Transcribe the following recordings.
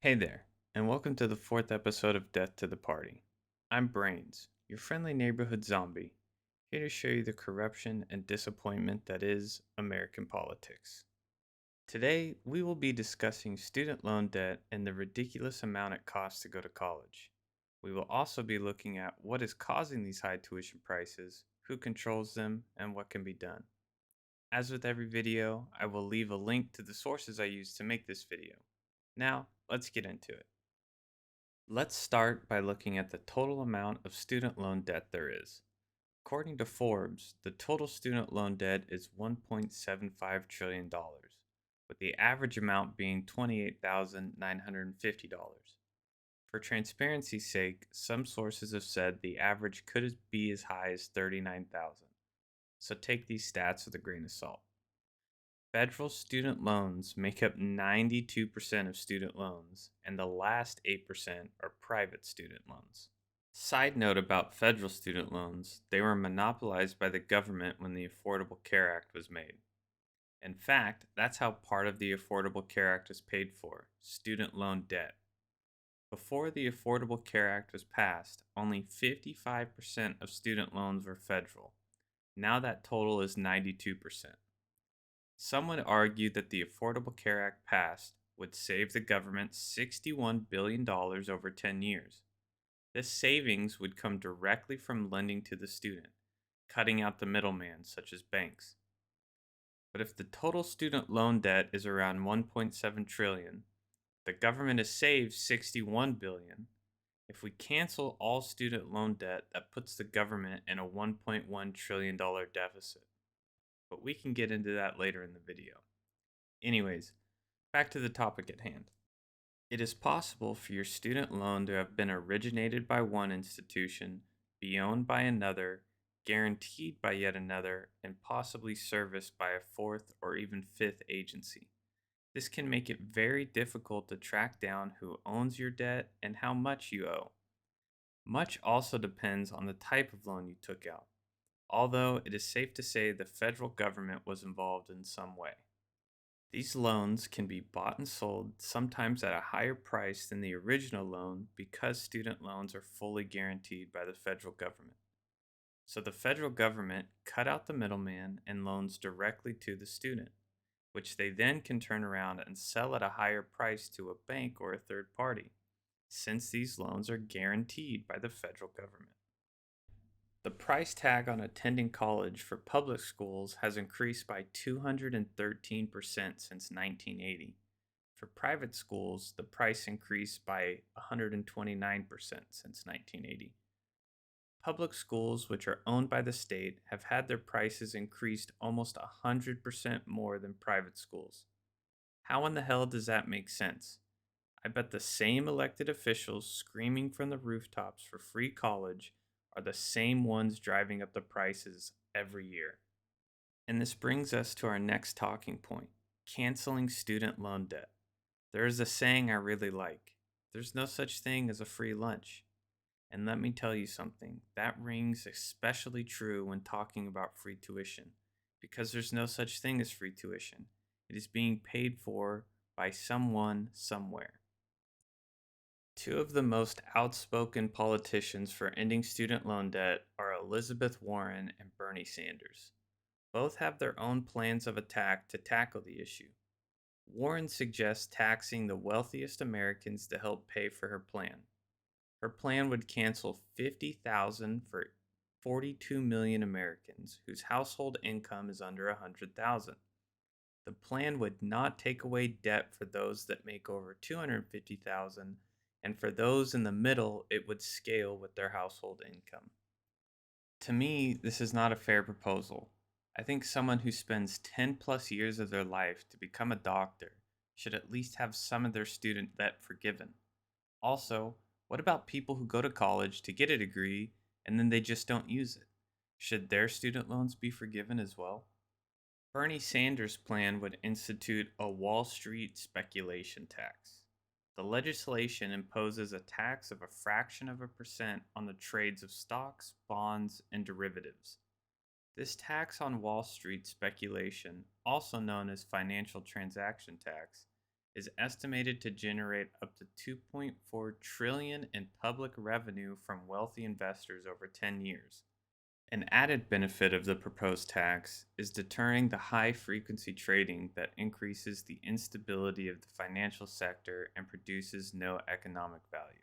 Hey there, and welcome to the fourth episode of Death to the Party. I'm Brains, your friendly neighborhood zombie, here to show you the corruption and disappointment that is American politics. Today, we will be discussing student loan debt and the ridiculous amount it costs to go to college. We will also be looking at what is causing these high tuition prices, who controls them, and what can be done. As with every video, I will leave a link to the sources I used to make this video. Now, let's get into it. Let's start by looking at the total amount of student loan debt there is. According to Forbes, the total student loan debt is $1.75 trillion, with the average amount being $28,950. For transparency's sake, some sources have said the average could be as high as $39,000, so take these stats with a grain of salt. Federal student loans make up 92% of student loans, and the last 8% are private student loans. Side note about federal student loans, they were monopolized by the government when the Affordable Care Act was made. In fact, that's how part of the Affordable Care Act was paid for, student loan debt. Before the Affordable Care Act was passed, only 55% of student loans were federal. Now that total is 92%. Some would argue that the Affordable Care Act passed would save the government $61 billion over 10 years. This savings would come directly from lending to the student, cutting out the middleman such as banks. But if the total student loan debt is around 1.7 trillion, the government has saved 61 billion. If we cancel all student loan debt, that puts the government in a $1.1 trillion deficit. But we can get into that later in the video. Anyways, back to the topic at hand. It is possible for your student loan to have been originated by one institution, be owned by another, guaranteed by yet another, and possibly serviced by a fourth or even fifth agency. This can make it very difficult to track down who owns your debt and how much you owe. Much also depends on the type of loan you took out, although it is safe to say the federal government was involved in some way. These loans can be bought and sold, sometimes at a higher price than the original loan because student loans are fully guaranteed by the federal government. So the federal government cut out the middleman and loans directly to the student, which they then can turn around and sell at a higher price to a bank or a third party, since these loans are guaranteed by the federal government. The price tag on attending college for public schools has increased by 213% since 1980. For private schools, the price increased by 129% since 1980. Public schools, which are owned by the state, have had their prices increased almost 100% more than private schools. How in the hell does that make sense? I bet the same elected officials screaming from the rooftops for free college are the same ones driving up the prices every year. And this brings us to our next talking point, canceling student loan debt. There is a saying I really like: there's no such thing as a free lunch. And let me tell you something, that rings especially true when talking about free tuition, because there's no such thing as free tuition. It is being paid for by someone somewhere. Two of the most outspoken politicians for ending student loan debt are Elizabeth Warren and Bernie Sanders. Both have their own plans of attack to tackle the issue. Warren suggests taxing the wealthiest Americans to help pay for her plan. Her plan would cancel $50,000 for 42 million Americans whose household income is under $100,000. The plan would not take away debt for those that make over $250,000, and for those in the middle, it would scale with their household income. To me, this is not a fair proposal. I think someone who spends 10 plus years of their life to become a doctor should at least have some of their student debt forgiven. Also, what about people who go to college to get a degree and then they just don't use it? Should their student loans be forgiven as well? Bernie Sanders' plan would institute a Wall Street speculation tax. The legislation imposes a tax of a fraction of a percent on the trades of stocks, bonds, and derivatives. This tax on Wall Street speculation, also known as financial transaction tax, is estimated to generate up to 2.4 trillion in public revenue from wealthy investors over 10 years. An added benefit of the proposed tax is deterring the high frequency trading that increases the instability of the financial sector and produces no economic value.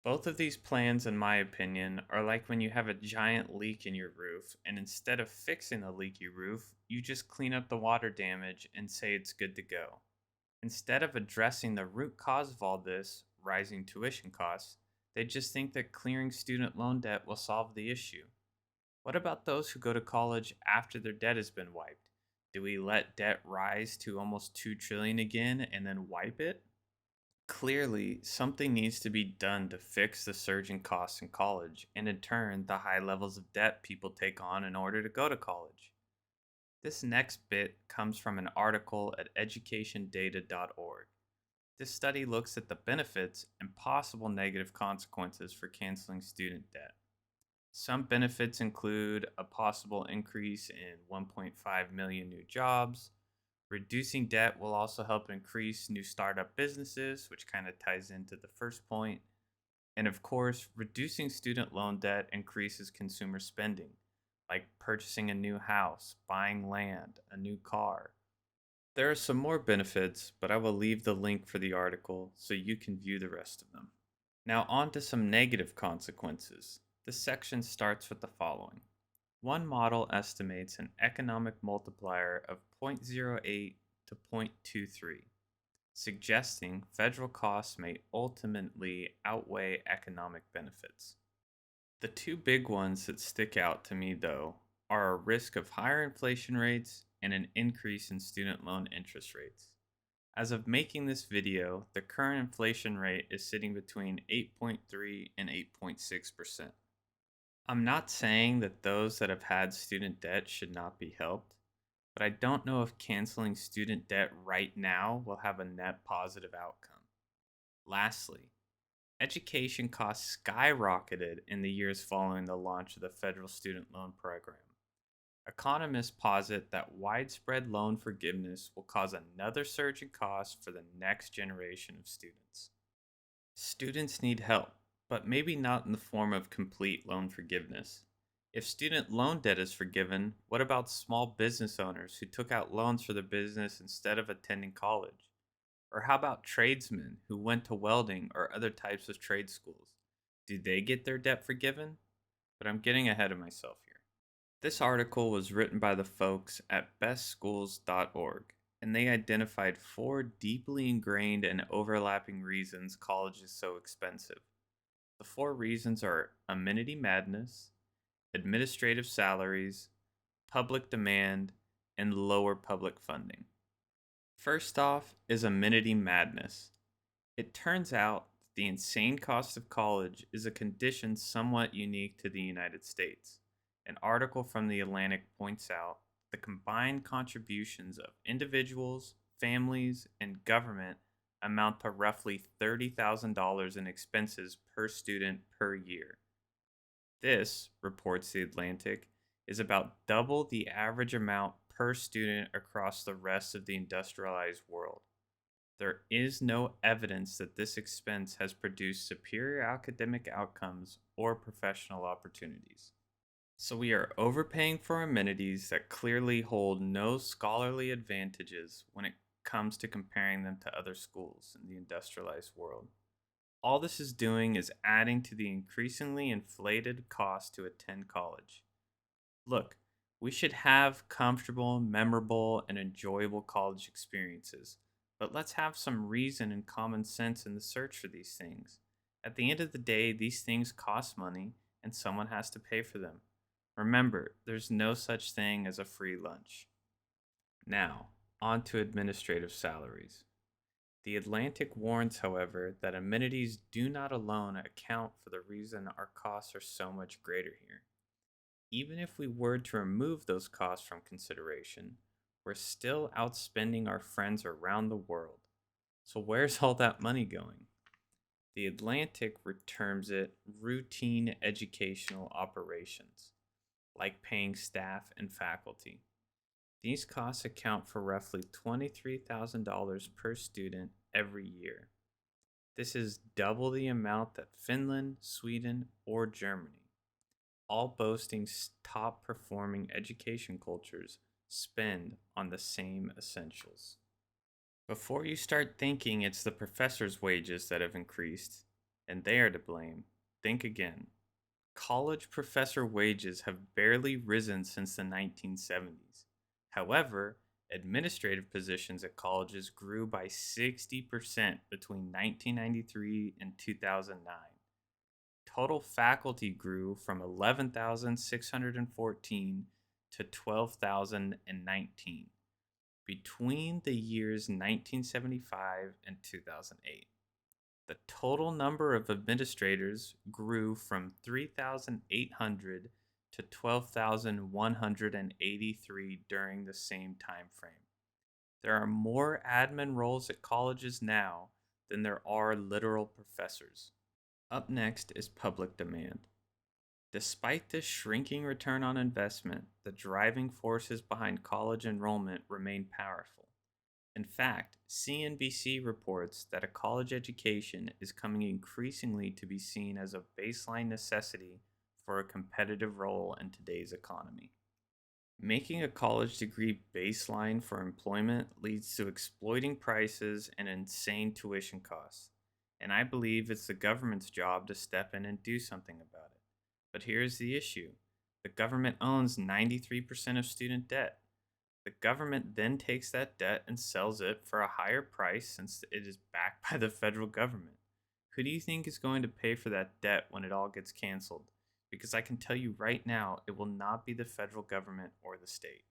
Both of these plans, in my opinion, are like when you have a giant leak in your roof, and instead of fixing the leaky roof, you just clean up the water damage and say it's good to go. Instead of addressing the root cause of all this, rising tuition costs, they just think that clearing student loan debt will solve the issue. What about those who go to college after their debt has been wiped? Do we let debt rise to almost 2 trillion again and then wipe it? Clearly, something needs to be done to fix the surging costs in college and in turn the high levels of debt people take on in order to go to college. This next bit comes from an article at educationdata.org. This study looks at the benefits and possible negative consequences for canceling student debt. Some benefits include a possible increase in 1.5 million new jobs. Reducing debt will also help increase new startup businesses, which kind of ties into the first point. And of course, reducing student loan debt increases consumer spending, like purchasing a new house, buying land, a new car. There are some more benefits, but I will leave the link for the article so you can view the rest of them. Now, on to some negative consequences. This section starts with the following. One model estimates an economic multiplier of 0.08 to 0.23, suggesting federal costs may ultimately outweigh economic benefits. The two big ones that stick out to me, though, are a risk of higher inflation rates and an increase in student loan interest rates. As of making this video, the current inflation rate is sitting between 8.3 and 8.6%. I'm not saying that those that have had student debt should not be helped, but I don't know if canceling student debt right now will have a net positive outcome. Lastly, education costs skyrocketed in the years following the launch of the federal student loan program. Economists posit that widespread loan forgiveness will cause another surge in costs for the next generation of students. Students need help, but maybe not in the form of complete loan forgiveness. If student loan debt is forgiven, what about small business owners who took out loans for their business instead of attending college? Or how about tradesmen who went to welding or other types of trade schools? Do they get their debt forgiven? But I'm getting ahead of myself here. This article was written by the folks at bestschools.org, and they identified 4 deeply ingrained and overlapping reasons college is so expensive. The 4 reasons are amenity madness, administrative salaries, public demand, and lower public funding. First off is amenity madness. It turns out that the insane cost of college is a condition somewhat unique to the United States. An article from The Atlantic points out the combined contributions of individuals, families, and government amount to roughly $30,000 in expenses per student per year. This, reports The Atlantic, is about double the average amount per student across the rest of the industrialized world. There is no evidence that this expense has produced superior academic outcomes or professional opportunities. So we are overpaying for amenities that clearly hold no scholarly advantages when it comes to comparing them to other schools in the industrialized world. All this is doing is adding to the increasingly inflated cost to attend college. Look, we should have comfortable, memorable, and enjoyable college experiences, but let's have some reason and common sense in the search for these things. At the end of the day, these things cost money, and someone has to pay for them. Remember, there's no such thing as a free lunch. Now, on to administrative salaries. The Atlantic warns, however, that amenities do not alone account for the reason our costs are so much greater here. Even if we were to remove those costs from consideration, we're still outspending our friends around the world. So, where's all that money going? The Atlantic terms it routine educational operations, like paying staff and faculty. These costs account for roughly $23,000 per student every year. This is double the amount that Finland, Sweden, or Germany, all boasting top performing education cultures, spend on the same essentials. Before you start thinking it's the professors' wages that have increased and they are to blame, think again. College professor wages have barely risen since the 1970s. However, administrative positions at colleges grew by 60% between 1993 and 2009. Total faculty grew from 11,614 to 12,019 between the years 1975 and 2008. The total number of administrators grew from 3,800 to 12,183 during the same time frame. There are more admin roles at colleges now than there are literal professors. Up next is public demand. Despite this shrinking return on investment, the driving forces behind college enrollment remain powerful. In fact, CNBC reports that a college education is coming increasingly to be seen as a baseline necessity for a competitive role in today's economy. Making a college degree baseline for employment leads to exploiting prices and insane tuition costs, and I believe it's the government's job to step in and do something about it. But here's the issue: the government owns 93% of student debt. The government then takes that debt and sells it for a higher price since it is backed by the federal government. Who do you think is going to pay for that debt when it all gets canceled? Because I can tell you right now, it will not be the federal government or the state.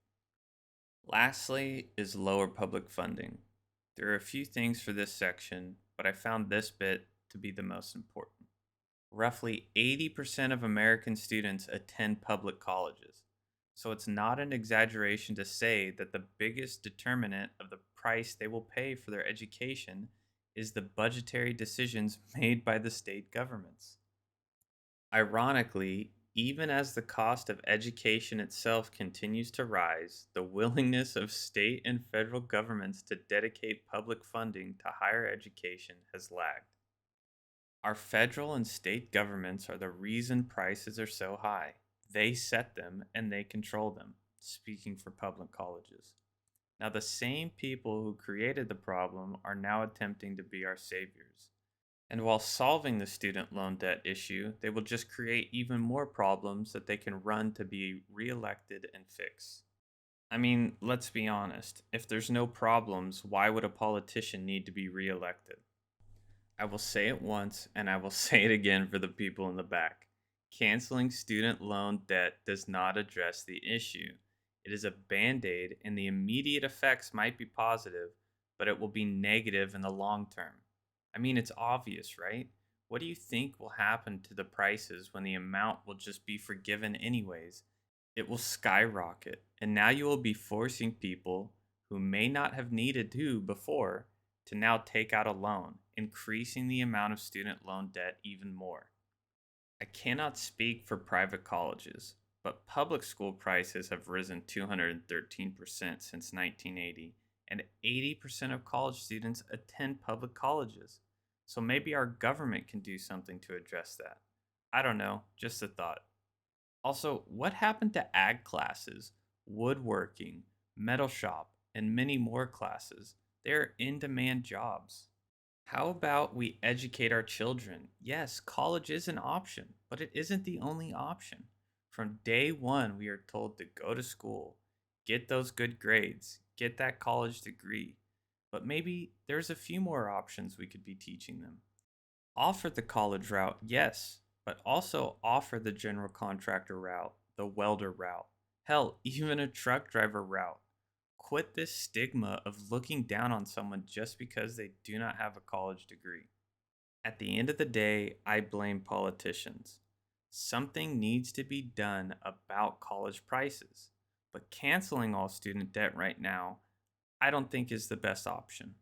Lastly, is lower public funding. There are a few things for this section, but I found this bit to be the most important. Roughly 80% of American students attend public colleges. So it's not an exaggeration to say that the biggest determinant of the price they will pay for their education is the budgetary decisions made by the state governments. Ironically, even as the cost of education itself continues to rise, the willingness of state and federal governments to dedicate public funding to higher education has lagged. Our federal and state governments are the reason prices are so high. They set them and they control them, speaking for public colleges. Now, the same people who created the problem are now attempting to be our saviors. And while solving the student loan debt issue, they will just create even more problems that they can run to be reelected and fix. I mean, let's be honest. If there's no problems, why would a politician need to be reelected? I will say it once and I will say it again for the people in the back. Canceling student loan debt does not address the issue. It is a band aid, and the immediate effects might be positive, but it will be negative in the long term. I mean, it's obvious, right? What do you think will happen to the prices when the amount will just be forgiven anyways? It will skyrocket, and now you will be forcing people who may not have needed to before to now take out a loan, increasing the amount of student loan debt even more. I cannot speak for private colleges, but public school prices have risen 213% since 1980, and 80% of college students attend public colleges. So maybe our government can do something to address that. I don't know, just a thought. Also, what happened to ag classes, woodworking, metal shop, and many more classes? They're in demand jobs. How about we educate our children? Yes, college is an option, but it isn't the only option. From day one, we are told to go to school, get those good grades, get that college degree. But maybe there's a few more options we could be teaching them. Offer the college route, yes, but also offer the general contractor route, the welder route, hell, even a truck driver route. Quit this stigma of looking down on someone just because they do not have a college degree. At the end of the day, I blame politicians. Something needs to be done about college prices, but canceling all student debt right now, I don't think is the best option,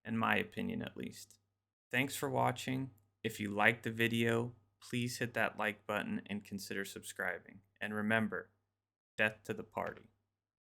in my opinion at least. Thanks for watching. If you liked the video, please hit that like button and consider subscribing. And remember, death to the party.